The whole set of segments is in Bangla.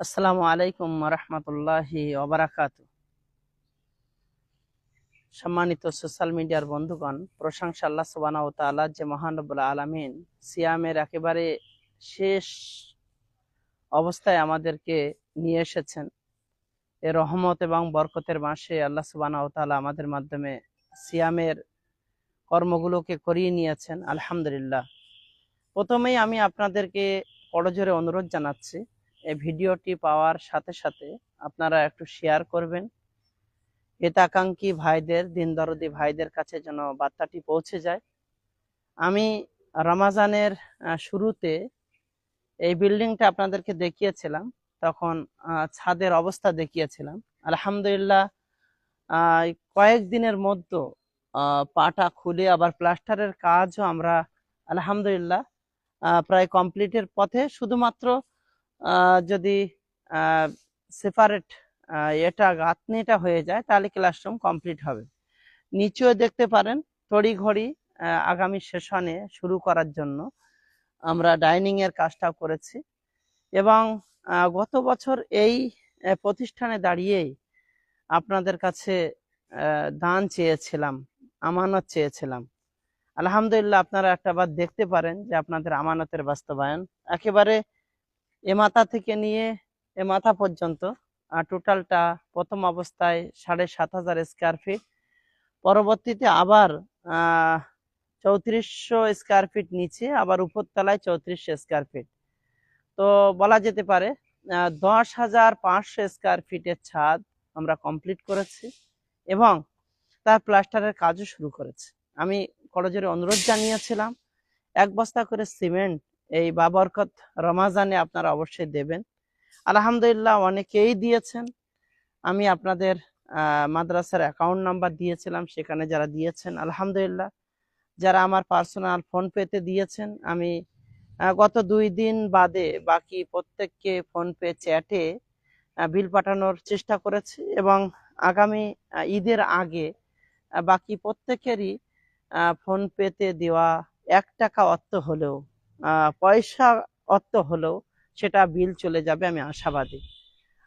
আসসালামু আলাইকুম রহমতুল্লাহি ওবারাকাতু। সম্মানিত সোশ্যাল মিডিয়ার বন্ধুগণ, প্রশংসা আল্লাহ সুবহানাহু ওয়া তাআলার যে মহান রব্বুল আলামিন সিয়ামের একেবারে শেষ অবস্থায় আমাদেরকে নিয়ে এসেছেন। এ রহমত এবং বরকতের মাসে আল্লাহ সুবহানাহু ওয়া তাআলা আমাদের মাধ্যমে সিয়ামের কর্মগুলোকে করিয়ে নিয়েছেন, আলহামদুলিল্লাহ। প্রথমেই আমি আপনাদেরকে করজোরে অনুরোধ জানাচ্ছি, এই ভিডিওটি পাওয়ার সাথে সাথে আপনারা একটু শেয়ার করবেন। হিতাকাঙ্ক্ষী ভাইদের, দিন দরদি ভাইদের কাছে যেন বার্তাটি পৌঁছে যায়। আমি রমাজানের শুরুতে এই বিল্ডিংটা আপনাদেরকে দেখিয়েছিলাম, তখন ছাদের অবস্থা দেখিয়েছিলাম। আলহামদুলিল্লাহ কয়েকদিনের মধ্যে পাটা খুলে আবার প্লাস্টারের কাজও আমরা আলহামদুলিল্লাহ প্রায় কমপ্লিটের পথে। শুধুমাত্র যদি সেপারেট এটা গাঁথনিটা হয়ে যায় তাহলে ক্লাসরুম কমপ্লিট হবে। নিচেও দেখতে পারেন তড়িঘড়ি আগামী সেশনে শুরু করার জন্য আমরা ডাইনিং এর কাজটাও করেছি। এবং গত বছর এই প্রতিষ্ঠানে দাঁড়িয়েই আপনাদের কাছে দান চেয়েছিলাম, আমানত চেয়েছিলাম। আলহামদুলিল্লাহ আপনারা একটা বার দেখতে পারেন যে আপনাদের আমানতের বাস্তবায়ন একেবারে এ মাথা থেকে নিয়ে এ মাথা পর্যন্ত টোটালটা প্রথম অবস্থায় ৭,৫০০ স্কোয়ার ফিট, পরবর্তীতে আবার ৩৪০০ স্কোয়ার ফিট নিচে, আবার উপরতলায় ৩৪০০ স্কোয়ার ফিট। তো বলা যেতে পারে ১০,৫০০ স্কোয়ার ফিটের ছাদ আমরা কমপ্লিট করেছি এবং তার প্লাস্টারের কাজও শুরু করেছি। আমি করজোরে অনুরোধ জানিয়েছিলাম ১ বস্তা করে সিমেন্ট এই বাবরকত রমাজানে আপনারা অবশ্যই দেবেন। আলহামদুলিল্লাহ অনেকেই দিয়েছেন। আমি আপনাদের মাদ্রাসার অ্যাকাউন্ট নাম্বার দিয়েছিলাম, সেখানে যারা দিয়েছেন আলহামদুলিল্লাহ। যারা আমার পার্সোনাল ফোন পেতে দিয়েছেন, আমি গত ২ দিন বাদে বাকি প্রত্যেককে ফোন পে চ্যাটে বিল পাঠানোর চেষ্টা করেছি এবং আগামী ঈদের আগে বাকি প্রত্যেকেরই ফোন পেতে দেওয়া ১ টাকা অর্থ হলেও, পয়সা অর্থ হলেও সেটা বিল চলে যাবে, আমি আশাবাদী।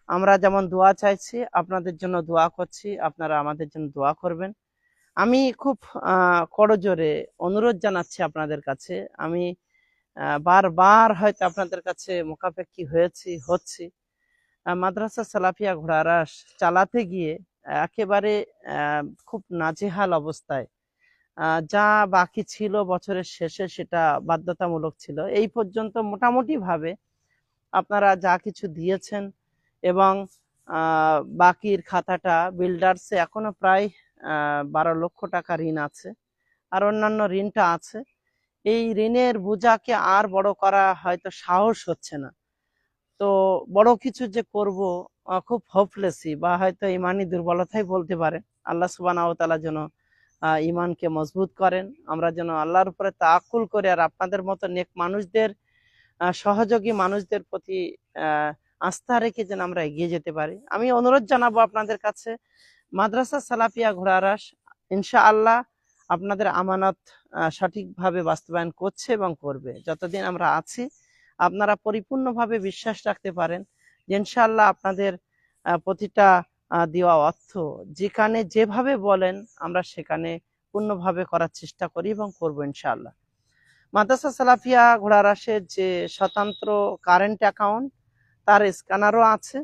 আমরা যেমন দোয়া চাইছি, আপনাদের জন্য দোয়া করছি, আপনারা আমাদের জন্য দোয়া করবেন। আমি খুব করজোরে অনুরোধ জানাচ্ছি আপনাদের কাছে। আমি বারবার হয়তো আপনাদের কাছে মুখাপেক্ষী হচ্ছি। মাদ্রাসা সালাফিয়া ঘোড়ারাস চালাতে গিয়ে একেবারে খুব নাজেহাল অবস্থায়, যা বাকি ছিল বছরের শেষে সেটা বাধ্যতামূলক ছিল। এই পর্যন্ত মোটামুটি ভাবে আপনারা যা কিছু দিয়েছেন এবং বাকির খাতাটা বিল্ডার্সে এখনো প্রায় ১২ লক্ষ টাকা ঋণ আছে, আর অন্যান্য ঋণটা আছে। এই ঋণের বোঝাকে আর বড় করা হয়তো সাহস হচ্ছে না। তো বড় কিছু যে করব খুব হোপলেসই, বা হয়তো ইমানি দুর্বলতাই বলতে পারেন। আল্লাহ সুবহানাহু ওয়া তাআলা যেন ইমানকে মজবুত করেন, আমরা যেন আল্লাহর উপরে তাওয়াক্কুল করে আর আপনাদের মতো নেক মানুষদের, সহযোগী মানুষদের প্রতি আস্থা রেখে যেন আমরা এগিয়ে যেতে পারি। আমি অনুরোধ জানাবো আপনাদের কাছে, মাদ্রাসা সালাফিয়া ঘোড়ারাস ইনশাআল্লাহ আপনাদের আমানত সঠিকভাবে বাস্তবায়ন করছে এবং করবে। যতদিন আমরা আছি আপনারা পরিপূর্ণভাবে বিশ্বাস রাখতে পারেন যে ইনশাআল্লাহ আপনাদের প্রতিটা দেওয়া অর্থ যেখানে যেভাবে বলেন আমরা সেখানে পূর্ণভাবে করার চেষ্টা করি এবং করবো ইনশাআল্লাহ। মাদ্রাসা সালাফিয়া ঘোড়ারাসের যে স্বতন্ত্র কারেন্ট অ্যাকাউন্ট, তার স্ক্যানারও আছে।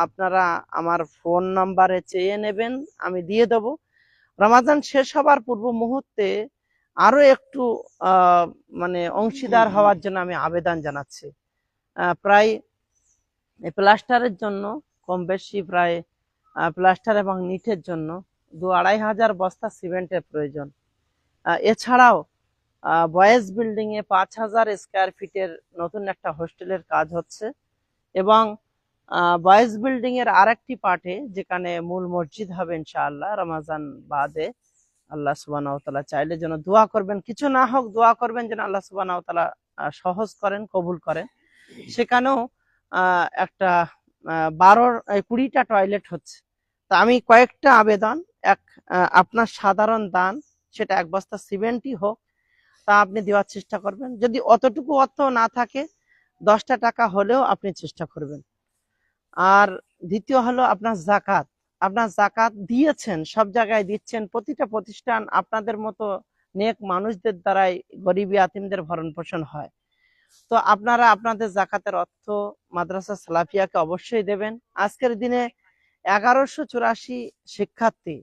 আপনারা আমার ফোন নাম্বারে চেয়ে নেবেন, আমি দিয়ে দেব। রমাজান শেষ হবার পূর্ব মুহূর্তে আরো একটু মানে অংশীদার হওয়ার জন্য আমি আবেদন জানাচ্ছি। প্রায় প্লাস্টারের জন্য কম বেশি প্রায় প্লাস্টার এবং নিটের জন্য ২-২.৫ হাজার বস্তা সিমেন্টের প্রয়োজন। এছাড়াও বয়েজ বিল্ডিং এ ৫,০০০ স্কোয়ার ফিটের নতুন একটা হোস্টেলের কাজ হচ্ছে এবং বয়েজ বিল্ডিং এর আরেকটি পার্টে, যেখানে মূল মসজিদ হবে ইনশাআল্লাহ রমাজান বাদে, আল্লাহ সুবহানাহু ওয়া তাআলা চাইলে যেন দোয়া করবেন, কিছু না হোক দোয়া করবেন যেন আল্লাহ সুবহানাহু ওয়া তাআলা সহজ করেন, কবুল করেন। সেখানেও একটা ২০টা টয়লেট হচ্ছে। তা আমি কয়েকটা আবেদন, আপনার সাধারণ দান, সেটা ১ বস্তা সিমেন্টই হোক, তা আপনি দেওয়ার চেষ্টা করবেন। যদি অতটুকু অর্থ না থাকে ১০টা টাকা হলেও আপনি চেষ্টা করবেন। আর দ্বিতীয় হলো আপনার জাকাত। আপনার জাকাত দিয়েছেন, সব জায়গায় দিচ্ছেন, প্রতিটা প্রতিষ্ঠান আপনাদের মতো নেক মানুষদের দ্বারাই গরিবী আতিমদের ভরণ পোষণ হয়। তো আপনারা আপনাদের জাকাতের অর্থ মাদ্রাসা সালাফিয়াকে অবশ্যই দেবেন। আজকের দিনে 1184 শিক্ষার্থী,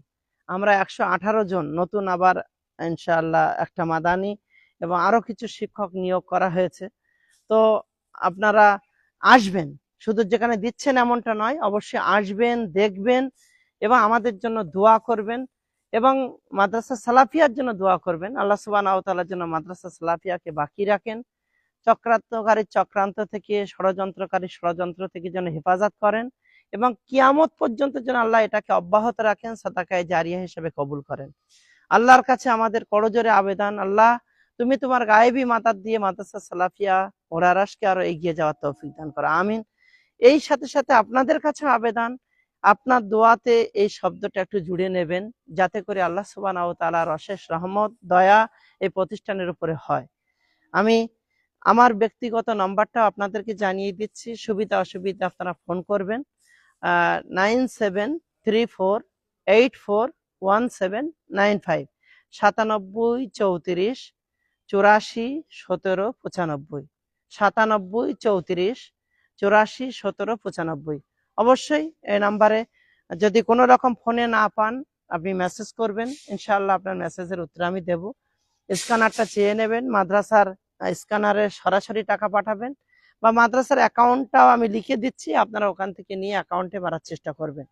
আমরা 118 জন নতুন, আবার ইনশাআল্লাহ একটা মাদানি এবং আরো কিছু শিক্ষক নিয়োগ করা হয়েছে। তো আপনারা আসবেন, শুধু যেখানে দিচ্ছেন এমনটা নয়, অবশ্যই আসবেন, দেখবেন এবং আমাদের জন্য দোয়া করবেন এবং মাদ্রাসা সালাফিয়ার জন্য দোয়া করবেন। আল্লাহ সুবহানাহু ওয়া তাআলার জন্য মাদ্রাসা সালাফিয়াকে বাকি রাখেন, চক্রান্তকারী চক্রান্ত থেকে, ষড়যন্ত্রকারী ষড়যন্ত্র থেকে যেন হেফাজত করেন এবং কিয়ামত পর্যন্ত যেন আল্লাহ এটাকে অব্যাহত রাখেন, সাদাকায়ে জারিয়া হিসেবে কবুল করেন। আল্লাহর কাছে আমাদের করজোরে আবেদন, আল্লাহ তুমি তোমার গায়েবী মাতার দিয়ে মাদ্রাসা সালাফিয়া ওরারাসকে আরো এগিয়ে যাওয়ার তৌফিক দান করো, আমিন। এই সাথে সাথে আপনাদের কাছে আবেদন, আপনার দোয়াতে এই শব্দটা একটু জুড়ে নেবেন, যাতে করে আল্লাহ সুবহানাহু ওয়া তাআলার অশেষ রহমত দয়া এই প্রতিষ্ঠানের উপরে হয়। আমি আমার ব্যক্তিগত নাম্বারটা আপনাদেরকে জানিয়ে দিচ্ছি, সুবিধা অসুবিধা আপনারা ফোন করবেন। 9734841795, 9734841795, 9734841795। অবশ্যই এই নাম্বারে যদি কোনো রকম ফোনে না পান, আপনি মেসেজ করবেন, ইনশাআল্লাহ আপনার মেসেজের উত্তর আমি দেব। স্ক্যানারটা চেয়ে নেবেন, মাদ্রাসার স্ক্যানারে সরাসরি টাকা পাঠাবেন বা মাদ্রাসার অ্যাকাউন্টটাও আমি লিখে দিচ্ছি, আপনারা ওখান থেকে নিয়ে অ্যাকাউন্টে মারার চেষ্টা করবেন।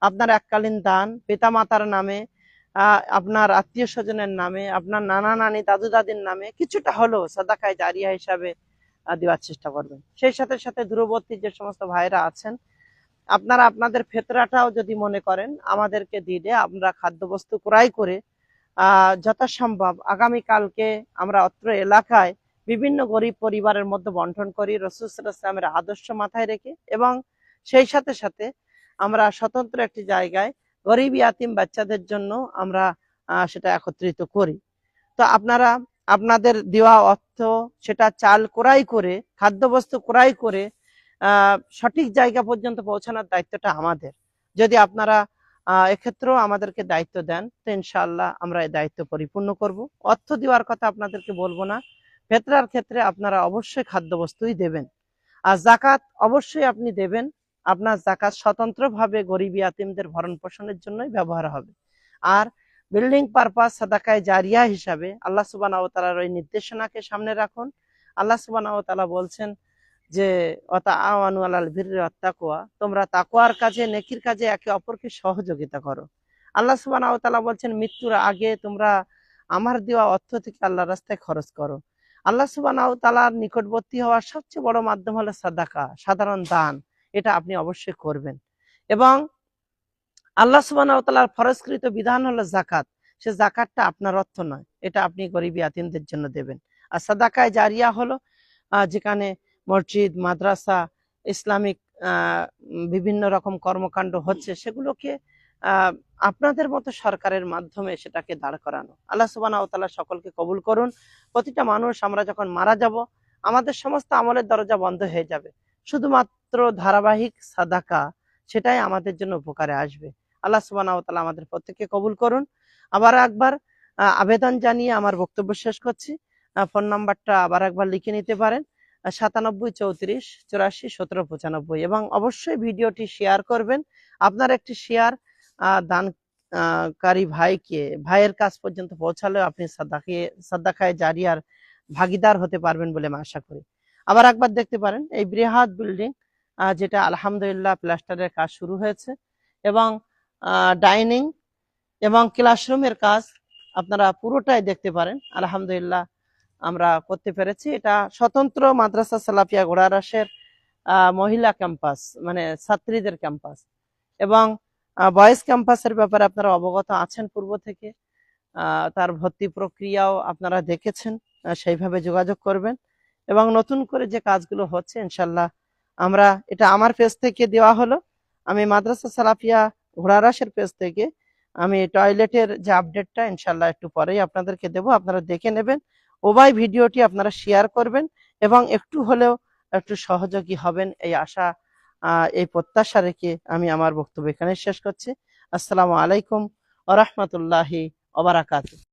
আপনার এককালীন দান পিতামাতার নামে, আপনার আত্মীয় স্বজনের নামে, আপনার নানা নানি দাদু দাদির নামে কিছুটা হলেও সাদাকায়ে জারিয়া হিসাবে দেওয়ার চেষ্টা করবেন। সেই সাথে সাথে দূরবর্তী যে সমস্ত ভাইরা আছেন, আপনারা আপনাদের ফেতরাটাও যদি মনে করেন আমাদেরকে দিলে আমরা খাদ্যবস্তু ক্রয় করে যথাসম্ভব আগামীকালকে আমরা অত্র এলাকায় বিভিন্ন গরিব পরিবারের মধ্যে বন্টন করি, রাসূল সাল্লাল্লাহু আলাইহি ওয়াসাল্লামের আদর্শ মাথায় রেখে, এবং সেই সাথে সাথে আমরা স্বতন্ত্র একটি জায়গায় গরিব ইয়াতিম বাচ্চাদের জন্য আমরা সেটা একত্রিত করি। তো আপনারা আপনাদের দেওয়া অর্থ, সেটা চাল ক্রয় করে, খাদ্যবস্তু ক্রয় করে সঠিক জায়গা পর্যন্ত পৌঁছানোর দায়িত্বটা আমাদের। যদি আপনারা এক্ষেত্রেও আমাদেরকে দায়িত্ব দেন, তো ইনশাআল্লাহ আমরা এই দায়িত্ব পরিপূর্ণ করব। অর্থ দেওয়ার কথা আপনাদেরকে বলবো না, ফেতরার ক্ষেত্রে আপনারা অবশ্যই খাদ্যবস্তুই দেবেন। আর জাকাত অবশ্যই আপনি দেবেন। আপনার জাকাত স্বতন্ত্রভাবে গরিব ইয়াতিমদের ভরণ পোষণের জন্যই ব্যবহার হবে। আর বিল্ডিং পারপাস সাদাকায়ে জারিয়া হিসাবে আল্লাহ সুবহানাহু ওয়া তাআলার ওই নির্দেশনাকে সামনে রাখুন। আল্লাহ সুবহানাহু ওয়া তাআলা বলছেন যে ওয়াতাআওয়ানু আলাল বিররি ওয়াত তাকওয়া, তোমরা তাকওয়ার কাজে, নেকির কাজে একে অপরকে সহযোগিতা করো। আল্লাহ সুবহানাহু ওয়া তাআলা বলছেন মৃত্যুর আগে তোমরা আমার দেওয়া অর্থ থেকে আল্লাহর রাস্তায় খরচ করো। আল্লাহ সুবহানাহু ওয়া তাআলার নিকটবর্তী হওয়ার সবচেয়ে বড় মাধ্যম হলো সাদাকা, সাধারণ দান। এটা আপনি অবশ্যই করবেন। এবং আল্লাহ সুবহানাহু ওয়া তাআলার ফরজকৃত বিধান হলো জাকাত। সে জাকাতটা আপনার অর্থ নয়, এটা আপনি গরিব ইয়াতিমদের জন্য দেবেন। আর সাদাকায়ে জারিয়া হলো যেখানে মসজিদ, মাদ্রাসা, ইসলামিক বিভিন্ন রকম কর্মকাণ্ড হচ্ছে, সেগুলোকে আপনাদের মতো সরকারের মাধ্যমে সেটাকে দাঁড় করানো। আল্লাহ সুবহানাহু ওয়া তাআলা সকলকে কবুল করুন। প্রতিটা মানুষ আমরা যখন মারা যাব, আমাদের সমস্ত আমলের দরজা বন্ধ হয়ে যাবে, শুধুমাত্র ধারাবাহিক সাদাকা সেটাই আমাদের জন্য উপকারে আসবে। আল্লাহ সুবহানাহু ওয়া তাআলা আমাদের প্রত্যেককে কবুল করুন। আবার একবার আবেদন জানিয়ে আমার বক্তব্য শেষ করছি। ফোন নাম্বারটা আবার একবার লিখে নিতে পারেন, 9734841795, এবং অবশ্যই ভিডিওটি শেয়ার করবেন। আপনার একটি শেয়ার দানকারী ভাইয়ের কাছ পর্যন্ত পৌঁছালেও আপনি সাদাকায়ে জারিয়ার ভাগিদার হতে পারবেন বলে আমি আশা করি। আবার একবার দেখতে পারেন এই বৃহৎ বিল্ডিং, যেটা আলহামদুলিল্লাহ প্লাস্টারের কাজ শুরু হয়েছে, এবং ডাইনিং এবং ক্লাসরুমের কাজ আপনারা পুরোটাই দেখতে পারেন। আলহামদুলিল্লাহ আমরা করতে পেরেছি। এটা স্বতন্ত্র মাদ্রাসা সালাফিয়া ঘোড়ারাসের মহিলা ক্যাম্পাস, মানে ছাত্রীদের ক্যাম্পাস, এবং বয়েজ ক্যাম্পাসের ব্যাপারে আপনারা অবগত আছেন পূর্ব থেকে। তার ভর্তি প্রক্রিয়াও আপনারা দেখেছেন, সেইভাবে যোগাযোগ করবেন। এবং নতুন করে যে কাজগুলো হচ্ছে ইনশাল্লাহ, আমরা এটা আমার পেজ থেকে দেওয়া হলো, আমি মাদ্রাসা সালাফিয়া ঘোড়ারাসের পেজ থেকে আমি টয়লেটের যে আপডেটটা ইনশাল্লাহ একটু পরেই আপনাদেরকে দেব, আপনারা দেখে নেবেন। ওবাই ভিডিওটি আপনারা শেয়ার করবেন এবং একটু হলেও একটু সহযোগী হবেন, এই আশা এই প্রত্যাশা রেখে আমি আমার বক্তব্য এখানে শেষ করছি। আসসালামু আলাইকুম ওয়া রাহমাতুল্লাহি ওয়া বারাকাতুহু।